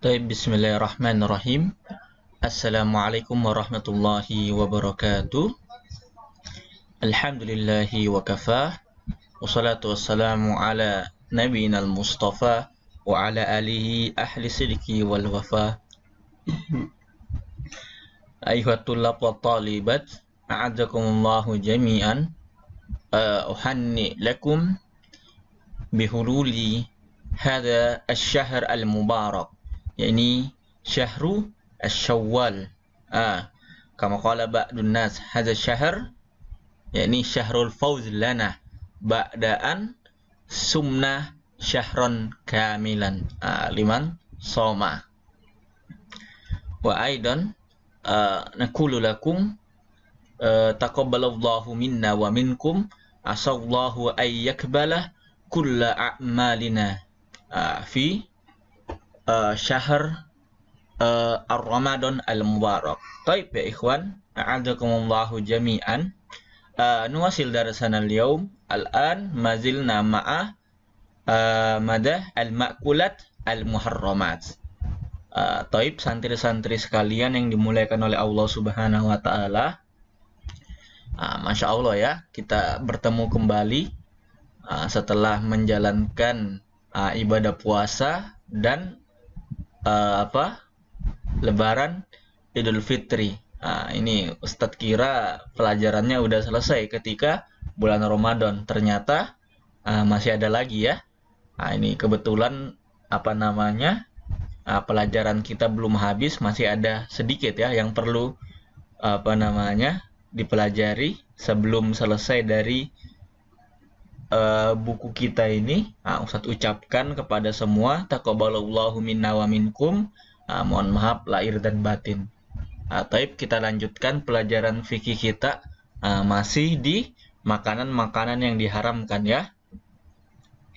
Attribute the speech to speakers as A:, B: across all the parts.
A: Bismillahirrahmanirrahim. Assalamualaikum warahmatullahi wabarakatuh. Alhamdulillahi wa kafah. Wassalatu wassalamu ala nabiyina al-mustafa wa ala alihi ahli sidiki wal wafah. Ayuhat tullab wa talibat, a'adzakumullahu jami'an. Uhanni lakum bihululi hadha asy-syahr al-mubarak, yakni syahru asy-syawwal. Kama qala ba'dun nas hadha syahr, yakni syahrul fawz lana ba'daan sumna syahron kamilan liman soma. Wa aidan naqulu lakum taqabbalallahu minna wa minkum, asallahu ay yakbalah kulla a'malina fi syahr ar-Ramadan al-Mubarak. Taib ya ikhwan, a'adakumullahu jami'an. Nuwasil darasana al-yawm. Al-an mazilna ma'a madah al-ma'kulat al-muharramat. Taib, santri-santri sekalian yang dimuliakan oleh Allah Subhanahu wa taala. Masya Allah ya, kita bertemu kembali setelah menjalankan ibadah puasa dan Lebaran Idul Fitri. Ini Ustadz kira pelajarannya udah selesai ketika bulan Ramadan, ternyata masih ada lagi ya. Ini kebetulan pelajaran kita belum habis, masih ada sedikit ya yang perlu dipelajari sebelum selesai dari buku kita ini. Ustadz ucapkan kepada semua, taqabbalallahu minna wa minkum. Mohon maaf lahir dan batin. Taib, kita lanjutkan pelajaran fikih kita, masih di makanan-makanan yang diharamkan ya.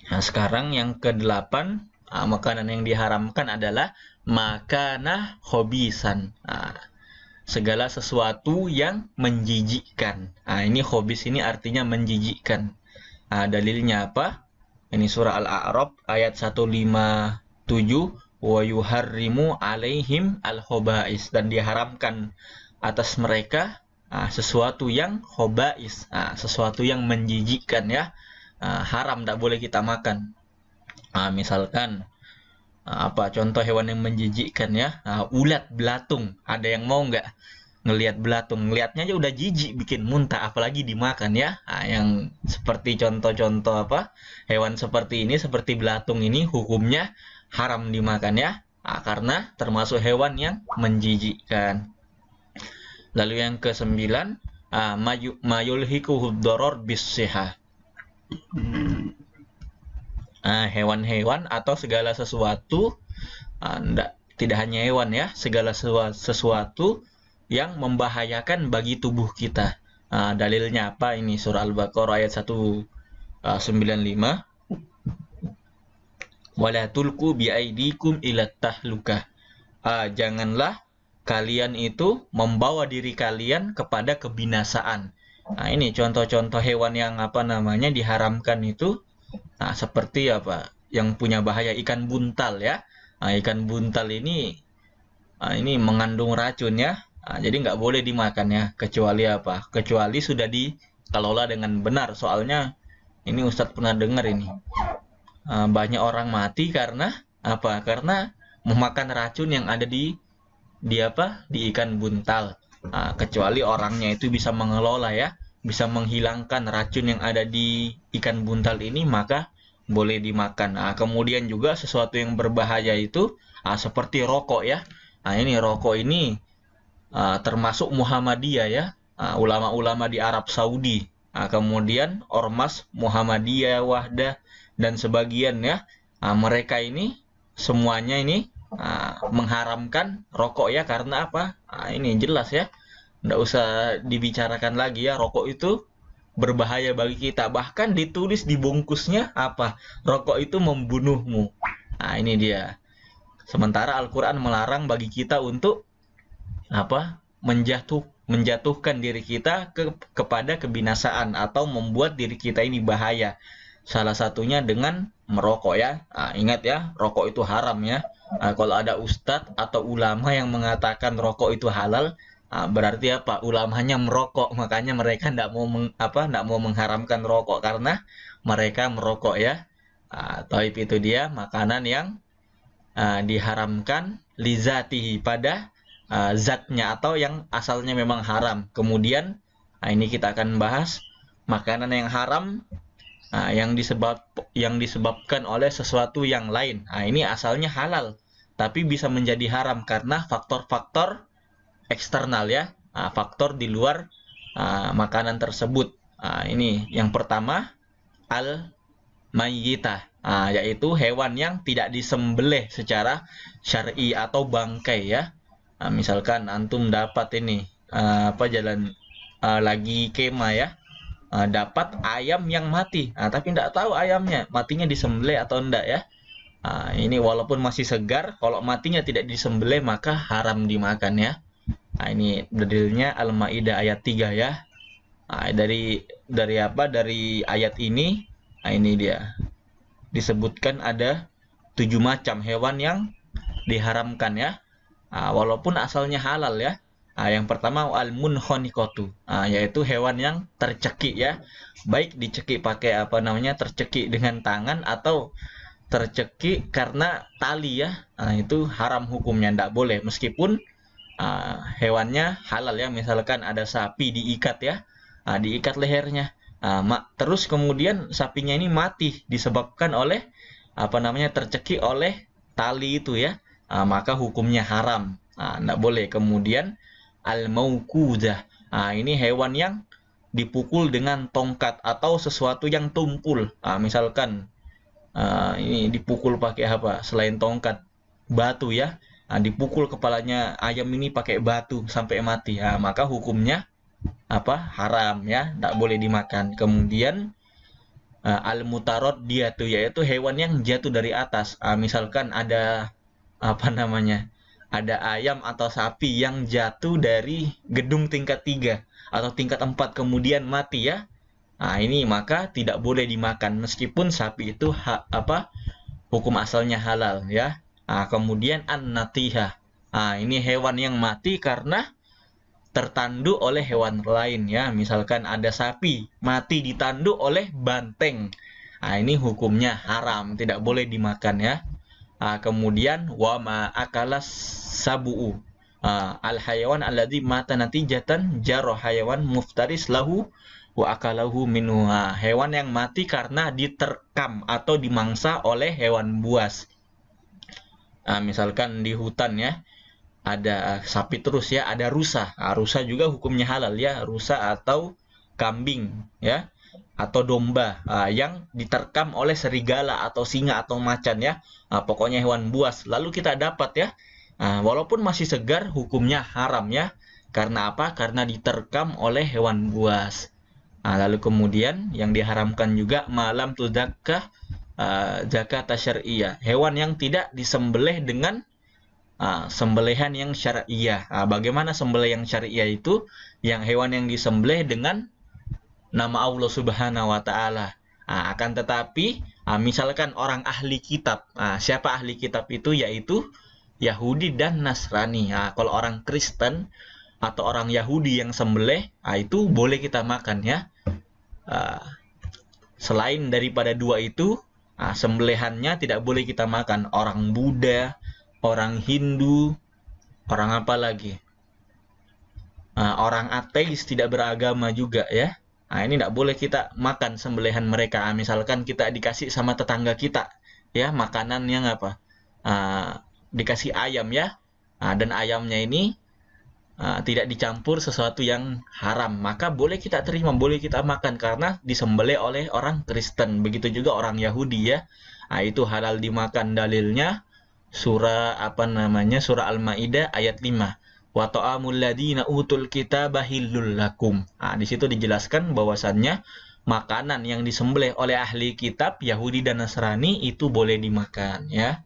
A: Sekarang yang ke-8, makanan yang diharamkan adalah makanah khobisan. Segala sesuatu yang menjijikkan. Ini khobis ini artinya menjijikkan. Dalilnya apa? Ini surah Al-A'raf ayat 157, wa yuharrimu alaihim al-khobais, dan diharamkan atas mereka sesuatu yang khobais, sesuatu yang menjijikkan ya. Haram, tak boleh kita makan. Misalkan contoh hewan yang menjijikkan ya, ulat, belatung. Ada yang mau nggak ngelihat belatung? Ngelihatnya aja udah jijik, bikin muntah, apalagi dimakan ya. Yang seperti contoh-contoh hewan seperti ini, seperti belatung ini, hukumnya haram dimakan ya, karena termasuk hewan yang menjijikkan. Lalu yang ke-9, mayulhikuhud doror bis-sihah. Hewan-hewan atau segala sesuatu, tidak hanya hewan ya, segala sesuatu yang membahayakan bagi tubuh kita. Dalilnya apa? Ini surah Al-Baqarah ayat 195. Wala tulqu biaidikum ila tahlukah. Janganlah kalian itu membawa diri kalian kepada kebinasaan. Ini contoh-contoh hewan yang diharamkan itu. Seperti yang punya bahaya, ikan buntal ya. Ikan buntal ini mengandung racun ya. Jadi nggak boleh dimakan ya, kecuali sudah dikelola dengan benar. Soalnya ini Ustadz pernah dengar ini, banyak orang mati karena karena memakan racun yang ada di ikan buntal. Kecuali orangnya itu bisa mengelola ya, bisa menghilangkan racun yang ada di ikan buntal ini, maka boleh dimakan. Kemudian juga sesuatu yang berbahaya itu seperti rokok ya. Ini rokok ini termasuk Muhammadiyah ya, ulama-ulama di Arab Saudi. Kemudian Ormas Muhammadiyah, Wahdah, dan sebagian ya, mereka ini semuanya ini mengharamkan rokok ya. Karena ini jelas ya, nggak usah dibicarakan lagi ya, rokok itu berbahaya bagi kita. Bahkan ditulis di bungkusnya rokok itu membunuhmu. Ini dia. Sementara Al-Quran melarang bagi kita untuk menjatuhkan diri kita kepada kebinasaan atau membuat diri kita ini bahaya. Salah satunya dengan merokok ya. Ingat ya, rokok itu haram ya. Kalau ada ustadz atau ulama yang mengatakan rokok itu halal, berarti apa? Ulamanya merokok, makanya mereka tidak mau mengharamkan rokok karena mereka merokok ya. Taib itu dia makanan yang diharamkan lizatihi pada zatnya atau yang asalnya memang haram. Kemudian ini kita akan bahas makanan yang haram yang disebabkan oleh sesuatu yang lain. Ini asalnya halal tapi bisa menjadi haram karena faktor-faktor eksternal ya, faktor di luar makanan tersebut. Ini yang pertama al-mayyitah, yaitu hewan yang tidak disembelih secara syar'i atau bangkai ya. Misalkan antum dapat ini lagi kemah ya, dapat ayam yang mati, tapi tidak tahu ayamnya matinya disembelih atau enggak ya. Ini walaupun masih segar, kalau matinya tidak disembelih maka haram dimakan ya. Ini dalilnya Al-Maidah ayat 3 ya. Dari ayat ini, ini dia disebutkan ada 7 macam hewan yang diharamkan ya. Walaupun asalnya halal ya. Yang pertama al-munkhaniqatu, yaitu hewan yang tercekik ya. Baik dicekik pakai tercekik dengan tangan atau tercekik karena tali ya. Itu haram hukumnya, tidak boleh meskipun hewannya halal ya. Misalkan ada sapi diikat ya, diikat lehernya. Terus kemudian sapinya ini mati disebabkan oleh tercekik oleh tali itu ya. Maka hukumnya haram. Tidak boleh. Kemudian al-mauqudah. Ini hewan yang dipukul dengan tongkat atau sesuatu yang tumpul. Misalkan ini dipukul pakai apa? Selain tongkat, batu ya. Dipukul kepalanya ayam ini pakai batu sampai mati. Maka hukumnya haram ya, tidak boleh dimakan. Kemudian al-mutarad dia tuh yaitu hewan yang jatuh dari atas. Misalkan ada ada ayam atau sapi yang jatuh dari gedung tingkat 3 atau tingkat 4 kemudian mati ya. Ini maka tidak boleh dimakan meskipun sapi itu hukum asalnya halal ya. Kemudian an-natihah. Ini hewan yang mati karena tertanduk oleh hewan lain ya. Misalkan ada sapi mati ditanduk oleh banteng. Ini hukumnya haram, tidak boleh dimakan ya. Kemudian wa ma akalas sabu'u, al hayawan alladzi mata natijatan jarah hayawan muftaris lahu wa akalahu minhu. Hewan yang mati karena diterkam atau dimangsa oleh hewan buas. Misalkan di hutan ya, ada sapi terus ya, ada rusa. Rusa juga hukumnya halal ya, rusa atau kambing ya, atau domba yang diterkam oleh serigala atau singa atau macan ya. Pokoknya hewan buas. Lalu kita dapat ya, walaupun masih segar hukumnya haram ya. Karena apa? Karena diterkam oleh hewan buas. Lalu kemudian yang diharamkan juga malam tuzakkah zakat syar'iyah, hewan yang tidak disembelih dengan sembelihan yang syariah. Bagaimana sembelih yang syariah itu? Yang hewan yang disembelih dengan nama Allah Subhanahu wa taala. Akan tetapi misalkan orang ahli kitab. Siapa ahli kitab itu? Yaitu Yahudi dan Nasrani. Kalau orang Kristen atau orang Yahudi yang sembelih, itu boleh kita makan ya. Selain daripada dua itu, sembelihannya tidak boleh kita makan. Orang Buddha, orang Hindu, orang apa lagi? Orang ateis tidak beragama juga ya. Ini tidak boleh kita makan sembelihan mereka. Misalkan kita dikasih sama tetangga kita ya makanan yang dikasih ayam ya, dan ayamnya ini tidak dicampur sesuatu yang haram, maka boleh kita terima, boleh kita makan karena disembelih oleh orang Kristen. Begitu juga orang Yahudi ya. Itu halal dimakan. Dalilnya surah surah Al-Maidah ayat 5. Wa ta'amul ladina utul kitaba hillul lakum. Di situ dijelaskan bahwasannya makanan yang disembelih oleh ahli kitab Yahudi dan Nasrani itu boleh dimakan ya.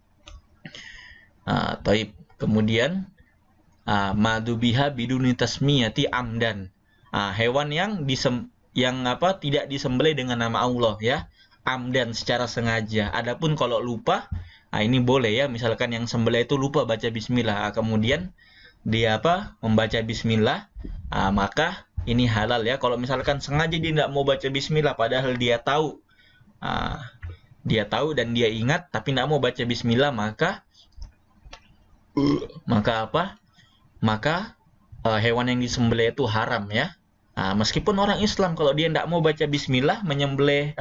A: Taib. Kemudian madubiha biduni tasmiyati amdan. Hewan yang tidak disembelih dengan nama Allah ya. amdan secara sengaja. Adapun kalau lupa, ini boleh ya. Misalkan yang sembelih itu lupa baca bismillah, kemudian dia membaca bismillah, maka ini halal ya. Kalau misalkan sengaja dia tidak mau baca bismillah padahal dia tahu dan dia ingat tapi tidak mau baca bismillah, maka hewan yang disembelih itu haram ya. Meskipun orang Islam kalau dia tidak mau baca bismillah menyembelih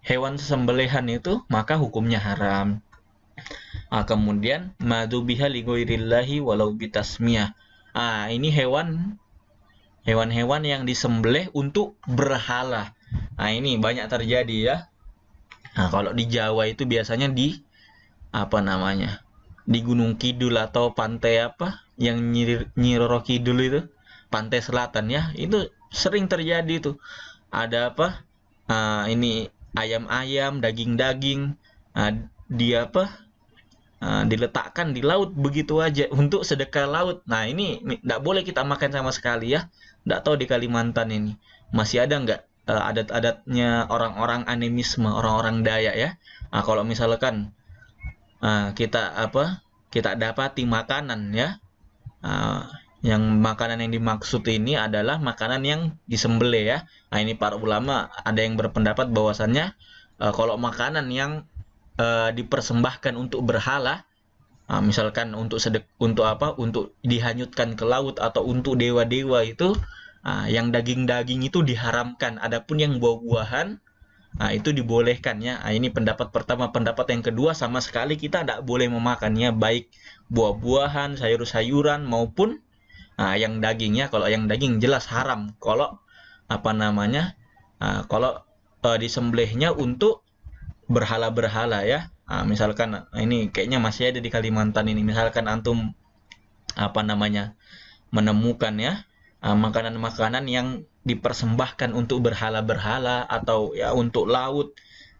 A: hewan sembelihan itu, maka hukumnya haram. Kemudian madzubiha li ghairillahi walau bitasmiyah. Ini hewan-hewan yang disembelih untuk berhala. Ini banyak terjadi ya. Kalau di Jawa itu biasanya di di Gunung Kidul atau pantai yang Nyiroro Kidul itu, pantai selatan ya, itu sering terjadi itu. Ada ini ayam-ayam, daging-daging, diletakkan di laut begitu aja untuk sedekah laut. Nah, ini tidak boleh kita makan sama sekali ya. Tidak tahu di Kalimantan ini masih ada nggak adat-adatnya orang-orang animisme, orang-orang Dayak ya. Kalau misalkan kita dapati makanan ya, yang makanan yang dimaksud ini adalah makanan yang disembelih ya. Ini para ulama ada yang berpendapat bahwasannya kalau makanan yang dipersembahkan untuk berhala, misalkan untuk dihanyutkan ke laut atau untuk dewa-dewa itu, yang daging-daging itu diharamkan. Adapun yang buah-buahan itu dibolehkan ya. Ini pendapat pertama. Pendapat yang kedua, sama sekali kita tidak boleh memakannya, baik buah-buahan, sayur-sayuran maupun yang dagingnya. Kalau yang daging jelas haram. Kalau disembelihnya untuk berhala-berhala ya. Misalkan ini kayaknya masih ada di Kalimantan ini. Misalkan antum menemukan ya makanan-makanan yang dipersembahkan untuk berhala-berhala atau ya untuk laut,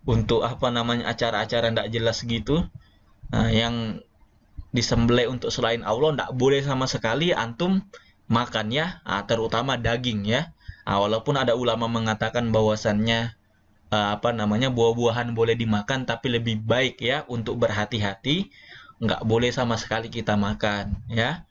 A: untuk acara-acara tidak jelas gitu, yang disembelih untuk selain Allah, tidak boleh sama sekali antum makan ya, terutama daging ya. Walaupun ada ulama mengatakan bahwasannya buah-buahan boleh dimakan, tapi lebih baik ya untuk berhati-hati, nggak boleh sama sekali kita makan ya.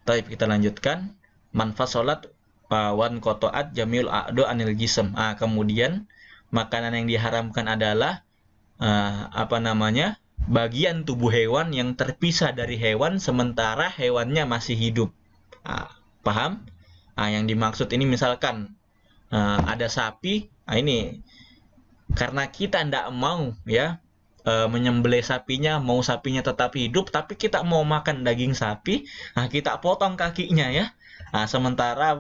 A: Baik, kita lanjutkan. Manfasolat wan kotoat jamil a'do anil jism. Kemudian makanan yang diharamkan adalah bagian tubuh hewan yang terpisah dari hewan sementara hewannya masih hidup. Paham? Yang dimaksud ini misalkan ada sapi. Ini karena kita tidak mau ya menyembelih sapinya, mau sapinya tetap hidup, tapi kita mau makan daging sapi, kita potong kakinya ya. Sementara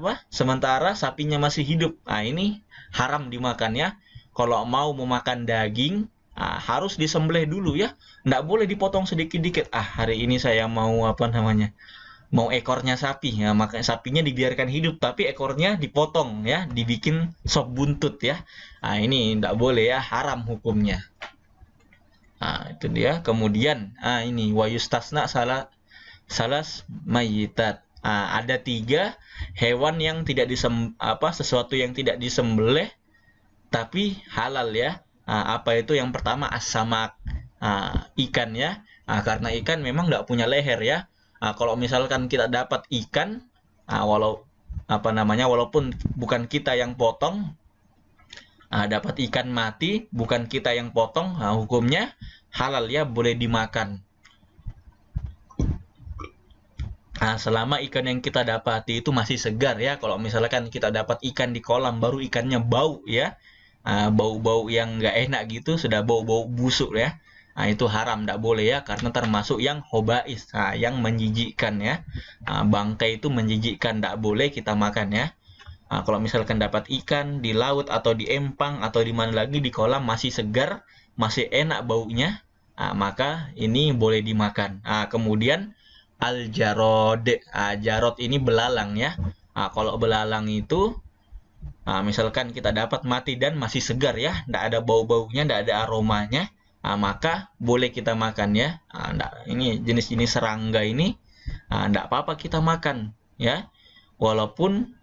A: sapinya masih hidup. Ini haram dimakan ya. Kalau mau memakan daging, harus disembelih dulu ya. Nggak boleh dipotong sedikit-dikit. Hari ini saya mau mau ekornya sapi ya, maka sapinya dibiarkan hidup tapi ekornya dipotong ya, dibikin sop buntut ya. Ini nggak boleh ya, haram hukumnya. Itu dia. Kemudian ini wayustasna salas mayitat. Ada 3 hewan yang tidak sesuatu yang tidak disembelih tapi halal ya. Apa itu? Yang pertama as-samak, ikan ya. Karena ikan memang nggak punya leher ya. Kalau misalkan kita dapat ikan, walaupun bukan kita yang potong, dapat ikan mati bukan kita yang potong, hukumnya halal ya, boleh dimakan. Selama ikan yang kita dapati itu masih segar ya. Kalau misalkan kita dapat ikan di kolam baru ikannya bau ya, bau-bau yang nggak enak gitu, sudah bau-bau busuk ya, itu haram, tidak boleh ya, karena termasuk yang hobais, yang menjijikkan ya. Bangkai itu menjijikkan, tidak boleh kita makan ya. Kalau misalkan dapat ikan di laut atau di empang atau di mana lagi di kolam masih segar, masih enak baunya, maka ini boleh dimakan. Kemudian al-jarod. Jarod ini belalang ya. Kalau belalang itu misalkan kita dapat mati dan masih segar ya, tidak ada bau-baunya, tidak ada aromanya, maka boleh kita makan ya. Ini jenis-jenis serangga ini tidak apa-apa kita makan ya, walaupun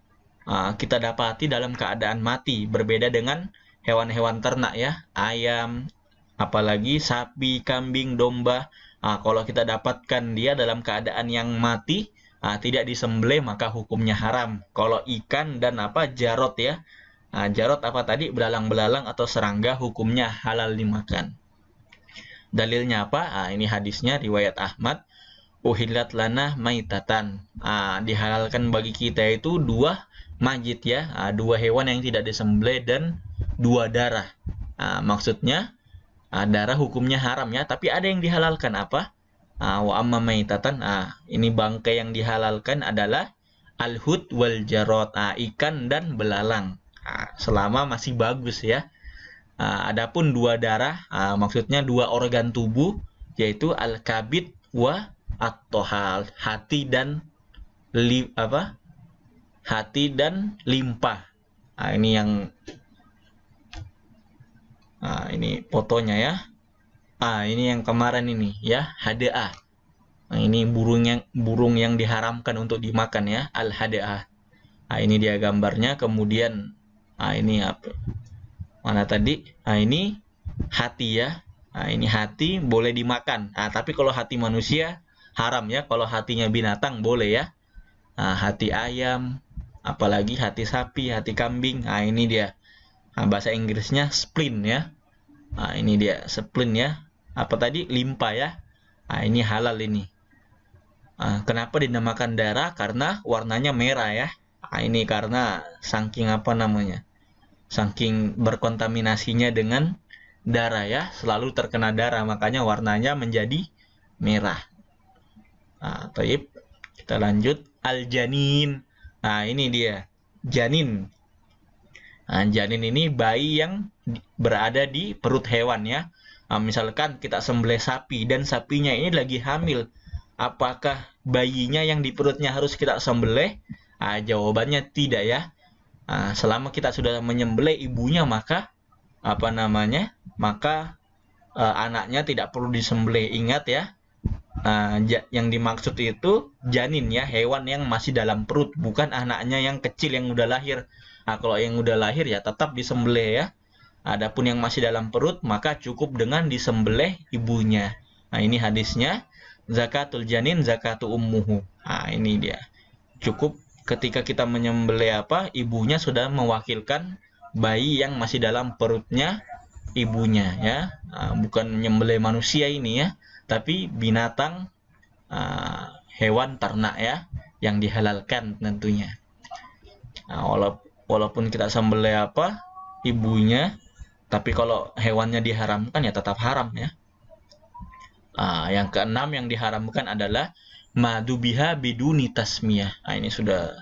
A: kita dapati dalam keadaan mati. Berbeda dengan hewan-hewan ternak ya, ayam, apalagi sapi, kambing, domba. Kalau kita dapatkan dia dalam keadaan yang mati, tidak disembelih, maka hukumnya haram. Kalau ikan dan jarot ya, jarot apa tadi, belalang-belalang atau serangga, hukumnya halal dimakan. Dalilnya apa? Ini hadisnya riwayat Ahmad. Uhillat lana maitatan. Dihalalkan bagi kita itu dua majid ya, dua hewan yang tidak disembelih dan dua darah. Maksudnya darah hukumnya haram ya, tapi ada yang dihalalkan apa? Wa amma maitatan. Ini bangkai yang dihalalkan adalah al-hud wal jarot, ikan dan belalang. Selama masih bagus ya. Adapun dua darah, maksudnya dua organ tubuh, yaitu al-kabid wa at-tohal, hati dan hati dan limpa. Ini yang ini fotonya ya. Ini yang kemarin ini ya, HDA. Ini burung yang diharamkan untuk dimakan ya, al-HDA. Ini dia gambarnya. Kemudian ini apa? Mana tadi? Ini hati ya. Ini hati boleh dimakan. Tapi kalau hati manusia haram ya. Kalau hatinya binatang boleh ya. Hati ayam, apalagi hati sapi, hati kambing. Ini dia. Bahasa Inggrisnya spleen ya. Ini dia spleen ya. Apa tadi? Limpa ya. Ini halal ini. Kenapa dinamakan darah? Karena warnanya merah ya. Ini karena saking saking berkontaminasinya dengan darah ya, selalu terkena darah, makanya warnanya menjadi merah. Taib, kita lanjut. Al-janin. Ini dia janin. Janin ini bayi yang berada di perut hewan ya. Misalkan kita sembelih sapi dan sapinya ini lagi hamil, apakah bayinya yang di perutnya harus kita sembelih? Jawabannya tidak ya. Selama kita sudah menyembelih ibunya, maka anaknya tidak perlu disembelih. Ingat ya, yang dimaksud itu janin ya, hewan yang masih dalam perut, bukan anaknya yang kecil yang udah lahir. Kalau yang udah lahir ya tetap disembelih ya. Adapun yang masih dalam perut, maka cukup dengan disembelih ibunya. Ini hadisnya, zakatul janin zakatu ummuhu. Ini dia, cukup ketika kita menyembelih ibunya sudah mewakilkan bayi yang masih dalam perutnya ibunya ya. Bukan menyembelih manusia ini ya, tapi binatang, hewan ternak ya, yang dihalalkan tentunya. Walaupun kita sembelih ibunya, tapi kalau hewannya diharamkan ya tetap haram ya. Yang keenam yang diharamkan adalah madubiha biduni tasmiyah. Ini sudah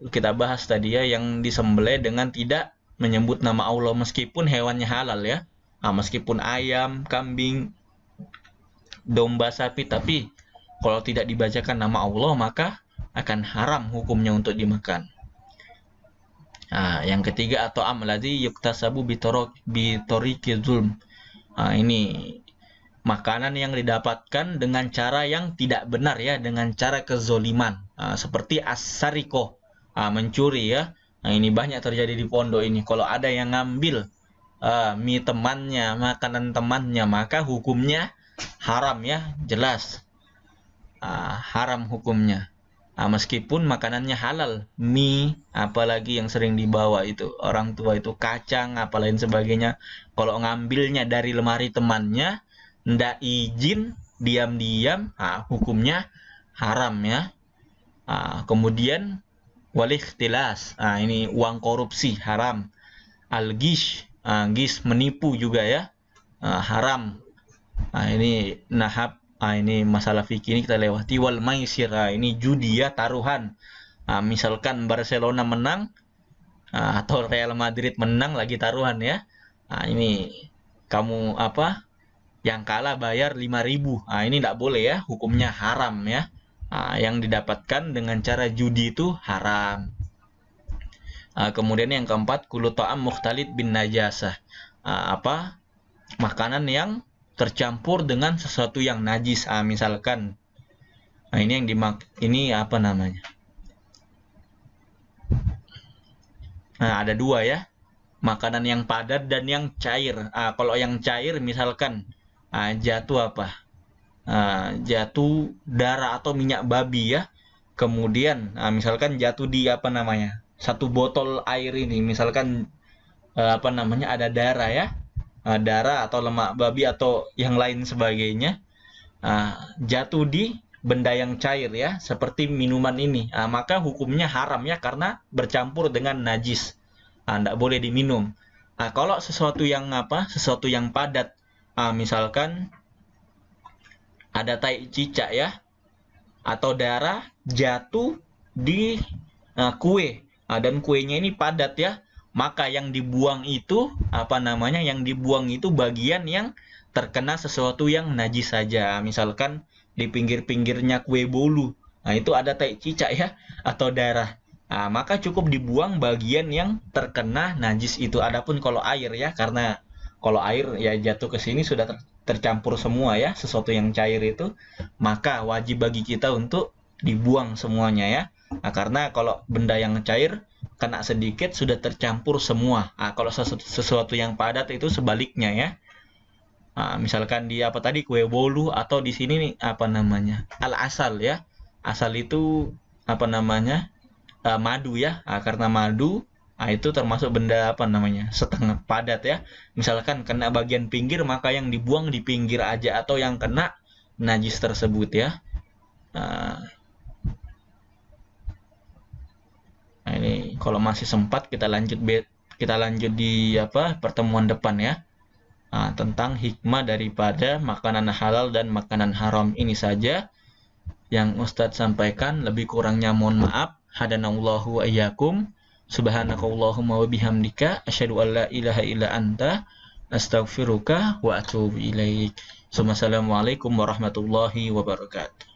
A: kita bahas tadi ya, yang disembelih dengan tidak menyebut nama Allah meskipun hewannya halal ya. Meskipun ayam, kambing, domba, sapi, tapi kalau tidak dibacakan nama Allah maka akan haram hukumnya untuk dimakan. Yang ketiga, atau amladzi yuktasabu bitoriqi zulm. Ini makanan yang didapatkan dengan cara yang tidak benar ya, dengan cara kezoliman, seperti as-sarikoh, mencuri ya. Ini banyak terjadi di pondok ini. Kalau ada yang ngambil mie temannya, makanan temannya, maka hukumnya haram ya, jelas haram hukumnya. Meskipun makanannya halal, mie, apalagi yang sering dibawa itu orang tua itu kacang, apalagi sebagainya. Kalau ngambilnya dari lemari temannya, ndak izin, diam-diam, hukumnya haram ya. Kemudian walikhtilas, ini uang korupsi haram. Al-gish, gish menipu juga ya, haram. Ini nahab, ini masalah fikih ini kita lewati. Wal maisir, ini judi ya, taruhan. Misalkan Barcelona menang atau Real Madrid menang, lagi taruhan ya. Ini kamu yang kalah bayar 5.000. Ini tidak boleh ya, hukumnya haram ya. Yang didapatkan dengan cara judi itu haram. Kemudian yang keempat, kullu ta'am mukhtalid bin najasah. Makanan yang tercampur dengan sesuatu yang najis. Misalkan ini apa namanya? Nah, ada dua ya. Makanan yang padat dan yang cair. Kalau yang cair misalkan jatuh apa? Jatuh darah atau minyak babi ya. Kemudian misalkan jatuh di apa namanya? Satu botol air ini misalkan apa namanya ada darah ya. Darah atau lemak babi atau yang lain sebagainya. Jatuh di benda yang cair ya, seperti minuman ini. Maka hukumnya haram ya karena bercampur dengan najis. Tidak boleh diminum. Kalau sesuatu yang apa? Sesuatu yang padat, misalkan ada tai cicak ya, atau darah jatuh di kue, dan kuenya ini padat ya, maka yang dibuang itu apa namanya? Yang dibuang itu bagian yang terkena sesuatu yang najis saja. Misalkan di pinggir-pinggirnya kue bolu, itu ada tai cicak ya, atau darah. Maka cukup dibuang bagian yang terkena najis itu. Adapun kalau air ya, karena kalau air ya jatuh ke sini sudah tercampur semua ya, sesuatu yang cair itu, maka wajib bagi kita untuk dibuang semuanya ya. Karena kalau benda yang cair kena sedikit sudah tercampur semua. Kalau sesuatu yang padat itu sebaliknya ya. Misalkan di apa tadi kue bolu atau di sini nih apa namanya? Al-asal ya. Asal itu apa namanya? Madu ya, karena madu itu termasuk benda apa namanya setengah padat ya. Misalkan kena bagian pinggir maka yang dibuang di pinggir aja atau yang kena najis tersebut ya. Nah, ini kalau masih sempat kita lanjut di apa pertemuan depan ya. Tentang hikmah daripada makanan halal dan makanan haram. Ini saja yang Ustadz sampaikan, lebih kurangnya mohon maaf. Hadanallahu wa iyyakum. Subhanakallahumma wa bihamdika asyhadu an la ilaha illa anta astaghfiruka wa atubu ilaik. Assalamualaikum warahmatullahi wabarakatuh.